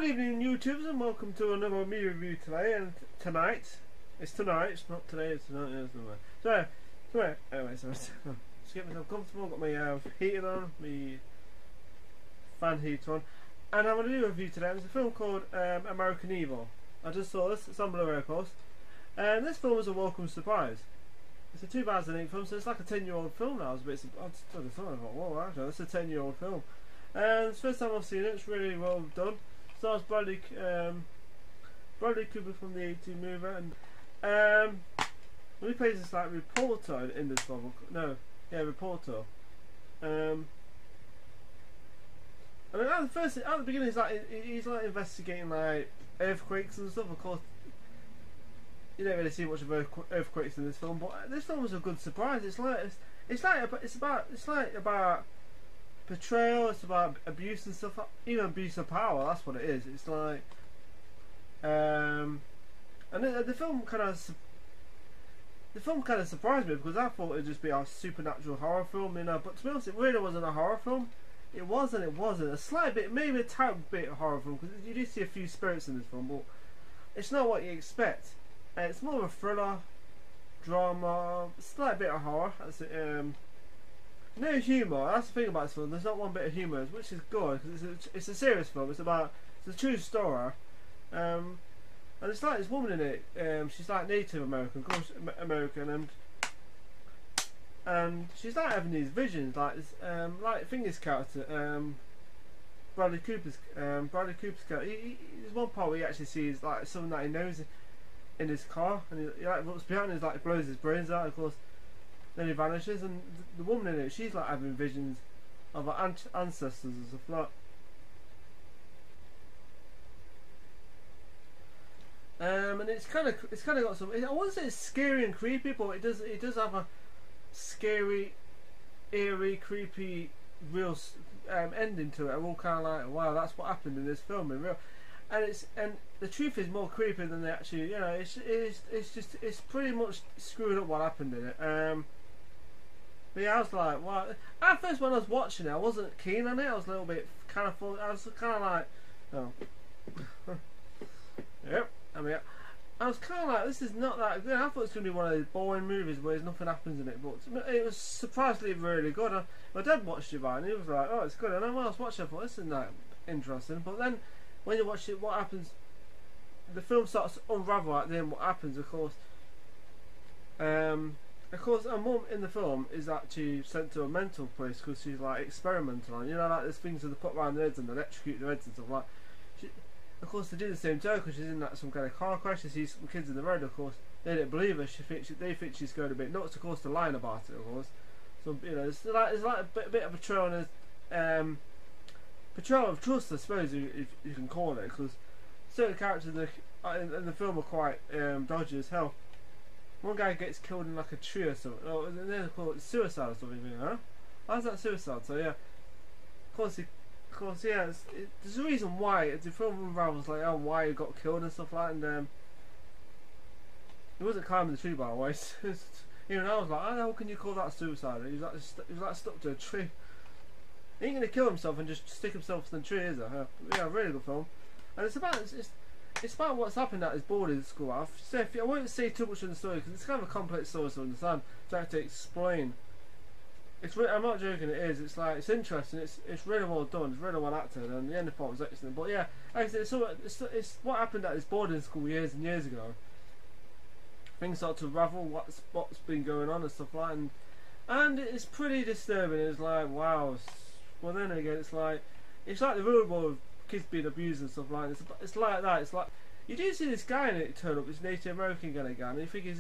Good evening, YouTubers, and welcome to another me review today. And tonight, it's not today, it's tonight. Anyway, so just get myself comfortable. Got my heating on, my fan heater on, and I'm going to do a review today. It's a film called American Evil. I just saw this. It's on Blu-ray, of course. And this film was a welcome surprise. It's a 2008 film, so it's like a 10-year-old film now. I just thought, whoa, actually, it's a 10-year-old film. And it's the first time I've seen it. It's really well done. Stars Bradley Cooper from the A-Team movie, and he plays this like reporter in this film. Reporter. I mean, at the beginning, he's like investigating like earthquakes and stuff. Of course, you don't really see much of earthquakes in this film, but this film was a good surprise. It's like about betrayal. It's about abuse and stuff. Even abuse of power. That's what it is. It's like, and the film kind of surprised me because I thought it'd just be a supernatural horror film, you know. But to be honest, it really wasn't a horror film. It wasn't. A slight bit, maybe a tad bit of horror film, because you do see a few spirits in this film, but it's not what you expect. It's more of a thriller, drama, a slight bit of horror. That's it. No humour. That's the thing about this film. There's not one bit of humour, which is good, because it's a serious film. It's a true story. And it's like this woman in it. She's like Native American, and she's like having these visions, like this, like Finger's character, Bradley Cooper's character. There's one part where he actually sees like something that he knows in his car, and he like looks behind him, like blows his brains out. Of course, then he vanishes, and the woman in it, she's like having visions of her ancestors and stuff like. And it's kind of got some. I wouldn't say it's scary and creepy, but it does have a scary, eerie, creepy, real ending to it. I'm all kind of like, wow, that's what happened in this film in real. And the truth is more creepy than the actual. You know, it's pretty much screwed up what happened in it. But yeah, I was like, wow. At first when I was watching it, I wasn't keen on it. I was a little bit kind of full. I was kind of like, oh, yep. I mean, I was kind of like, this is not that good. I thought it was going to be one of those boring movies where nothing happens in it, but it was surprisingly really good. My dad watched it, and he was like, oh, it's good. And when I was watching it, I thought, this isn't that interesting. But then, when you watch it, what happens, the film starts to unravel at the end what happens, of course. Her mum in the film is actually sent to a mental place because she's like experimental on, you know, like there's things that they put around their heads and electrocute their heads and stuff like. Of course, they do the same to her because she's in like some kind of car crash. She sees some kids in the road. Of course, they don't believe her. They think she's going a bit nuts. Of course, they're lying about it. Of course, so you know, it's like a bit of betrayal and betrayal of trust, I suppose if you can call it, because certain characters in the film are quite dodgy as hell. One guy gets killed in like a tree or something. Oh, and then they call it suicide or something. Huh? How's that suicide? So yeah, of course, yeah. There's a reason why the film unravels like, oh, why he got killed and stuff like that. And he wasn't climbing the tree, by the way. Even I was like, how can you call that suicide? He was like stuck to a tree. He ain't gonna kill himself and just stick himself in the tree, is it? Yeah, really good film. And it's about what's happened at his boarding school. I won't say too much in the story because it's kind of a complex story to understand. To have to explain. I'm not joking. It is. It's like, it's interesting. It's really well done. It's really well acted, and the end part was excellent. But yeah, like I said, it's what happened at his boarding school years and years ago. Things start to unravel. What's been going on and stuff like that, and it's pretty disturbing. It's like, wow. Well, then again, it's like the real world of kids being abused and stuff like that. It's like that. It's like you do see this guy in it turn up, this Native American kind of guy, and you think, is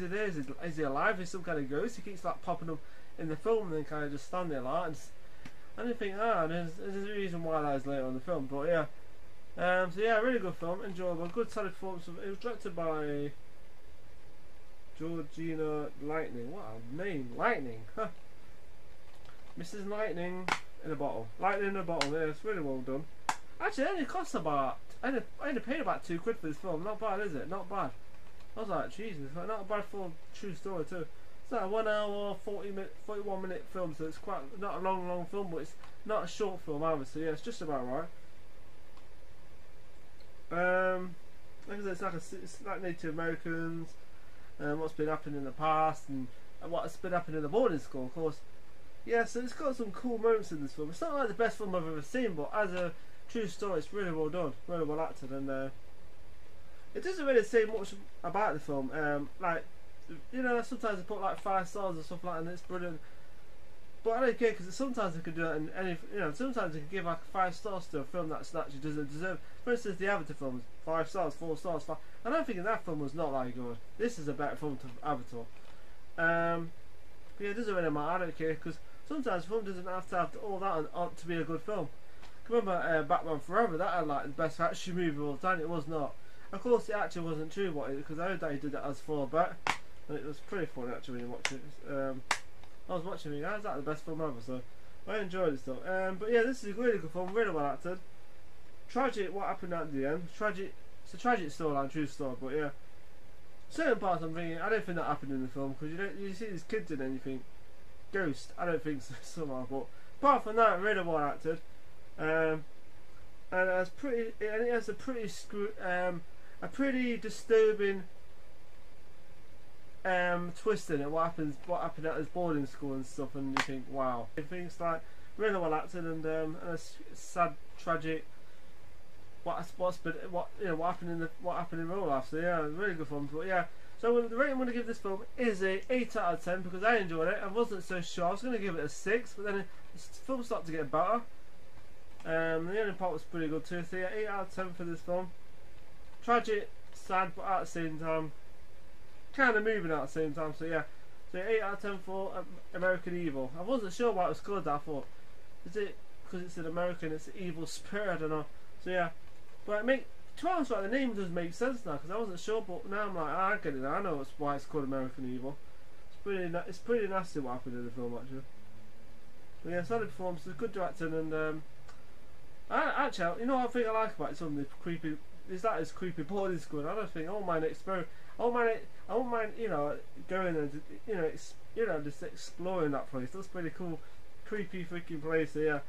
he alive? Is some kind of ghost? He keeps like popping up in the film and then kind of just stand there like, and you think, there's a reason why that is later on in the film. But yeah, so yeah, really good film, enjoyable, good solid performance. It was directed by Georgina Lightning. What a name, Lightning, huh? Mrs. Lightning in a bottle. Lightning in a bottle. Yeah, it's really well done. Actually, it only cost about. I only paid about £2 for this film. Not bad, is it? Not bad. I was like, Jesus, not bad for a true story too. It's like a 1 hour 41 minute film, so it's quite not a long film, but it's not a short film either. So yeah, it's just about right. Like I said, it's like Native Americans, what's been happening in the past, and what's been happening in the boarding school, of course. Yeah, so it's got some cool moments in this film. It's not like the best film I've ever seen, but as a true story, it's really well done, really well acted, and it doesn't really say much about the film. Like, you know, sometimes they put like 5 stars or stuff like that, and it's brilliant. But I don't care, because sometimes they could do it in any, you know, sometimes they could give like 5 stars to a film that actually doesn't deserve. For instance, the Avatar film was 5 stars, 4 stars, 5. And I'm thinking that film was not that good. This is a better film to Avatar. But yeah, it doesn't really matter. I don't care, because sometimes a film doesn't have to have all that on to be a good film. Remember Batman Forever? That had like the best action movie of all time. It was not. Of course, it actually wasn't true, because I heard that he did it as fallback, and it was pretty funny actually when you watch it. I was watching it. How's that the best film ever? So I enjoyed it still. But yeah, this is a really good film, really well acted. Tragic, what happened at the end? Tragic. It's a tragic storyline, true story. But yeah, certain parts I'm thinking I don't think that happened in the film, because you see these kids in it and you think ghost. I don't think so somehow. But apart from that, really well acted. And it has a pretty disturbing twist in it. What happened at his boarding school and stuff, and you think, wow. Things like really well acted, and a sad, tragic. What happened in real life. So yeah, really good film. But yeah, so the rating I'm going to give this film is a 8 out of 10, because I enjoyed it. I wasn't so sure. I was going to give it a 6, but then the film started to get better. The ending part was pretty good too. So yeah, 8 out of 10 for this film. Tragic, sad, but at the same time kind of moving at the same time. So yeah, so 8 out of 10 for American Evil. I wasn't sure why it was called that. I thought, is it because it's an American, it's an evil spirit? I don't know. So yeah, but to be honest, like, the name does make sense now, because I wasn't sure, but now I'm like, I get it now. I know why it's called American Evil. It's pretty nasty what happened in the film actually. But yeah, solid performance, good directing, and actually, you know what I think I like about it? Some of the creepy. Is that his creepy boarding school? I don't think I won't mind exploring. I won't mind, you know, going and just exploring that place. That's pretty cool, creepy freaking place. So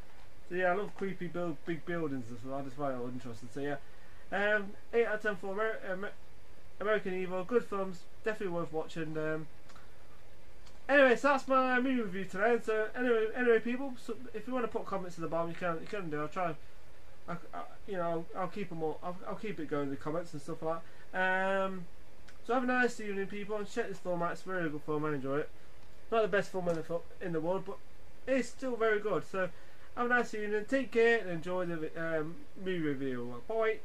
yeah, I love creepy big buildings and stuff. I just find it all interesting. So yeah, 8 out of 10 for American Evil. Good films, definitely worth watching. Anyway, so that's my movie review today. So anyway, people, so if you want to put comments in the bottom, you can do. I'll try. I'll keep them all. I'll keep it going in the comments and stuff like that. So have a nice evening, people, and check this film out. It's a very good film. I enjoy it. Not the best film in the world, but it's still very good. So have a nice evening. Take care and enjoy the movie review. Bye.